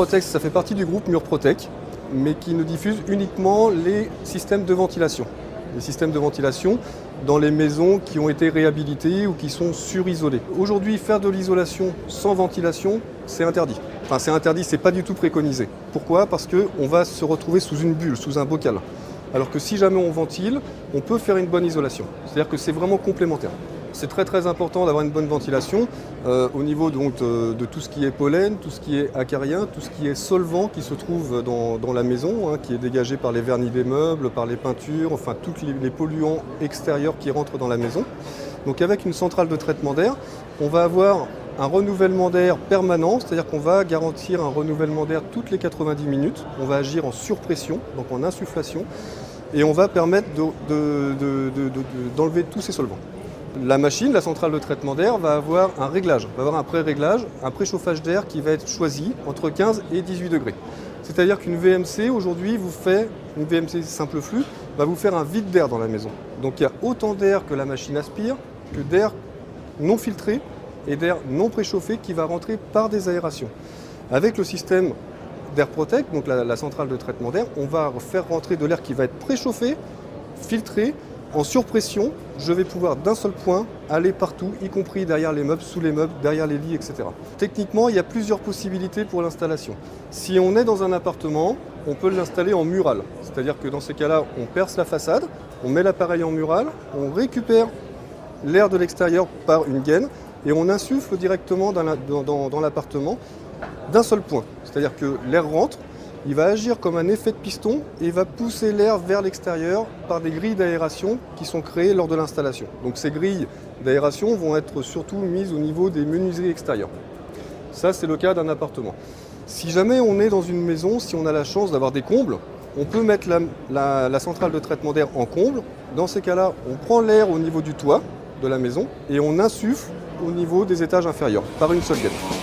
Murprotec, ça fait partie du groupe Murprotec, mais qui ne diffuse uniquement les systèmes de ventilation. Les systèmes de ventilation dans les maisons qui ont été réhabilitées ou qui sont surisolées. Aujourd'hui, faire de l'isolation sans ventilation, c'est interdit. Enfin, c'est interdit, c'est pas du tout préconisé. Pourquoi? Parce qu'on va se retrouver sous une bulle, sous un bocal. Alors que si jamais on ventile, on peut faire une bonne isolation. C'est-à-dire que c'est vraiment complémentaire. C'est très important d'avoir une bonne ventilation au niveau donc, de tout ce qui est pollen, tout ce qui est acarien, tout ce qui est solvant qui se trouve dans la maison, qui est dégagé par les vernis des meubles, par les peintures, enfin tous les polluants extérieurs qui rentrent dans la maison. Donc avec une centrale de traitement d'air, on va avoir un renouvellement d'air permanent, c'est-à-dire qu'on va garantir un renouvellement d'air toutes les 90 minutes. On va agir en surpression, donc en insufflation, et on va permettre d'enlever tous ces solvants. La machine, la centrale de traitement d'air, va avoir un réglage, va avoir un pré-réglage, un préchauffage d'air qui va être choisi entre 15 et 18 degrés. C'est-à-dire qu'une VMC, aujourd'hui, une VMC simple flux, va vous faire un vide d'air dans la maison. Donc il y a autant d'air que la machine aspire, que d'air non filtré et d'air non préchauffé qui va rentrer par des aérations. Avec le système d'Airprotec, donc la centrale de traitement d'air, on va faire rentrer de l'air qui va être préchauffé, filtré, en surpression. Je vais pouvoir d'un seul point aller partout, y compris derrière les meubles, sous les meubles, derrière les lits, etc. Techniquement, il y a plusieurs possibilités pour l'installation. Si on est dans un appartement, on peut l'installer en mural. C'est-à-dire que dans ces cas-là, on perce la façade, on met l'appareil en mural, on récupère l'air de l'extérieur par une gaine et on insuffle directement dans l'appartement d'un seul point. C'est-à-dire que l'air rentre, il va agir comme un effet de piston et va pousser l'air vers l'extérieur par des grilles d'aération qui sont créées lors de l'installation. Donc ces grilles d'aération vont être surtout mises au niveau des menuiseries extérieures. Ça, c'est le cas d'un appartement. Si jamais on est dans une maison, si on a la chance d'avoir des combles, on peut mettre la centrale de traitement d'air en comble. Dans ces cas-là, on prend l'air au niveau du toit de la maison et on insuffle au niveau des étages inférieurs par une seule gaine.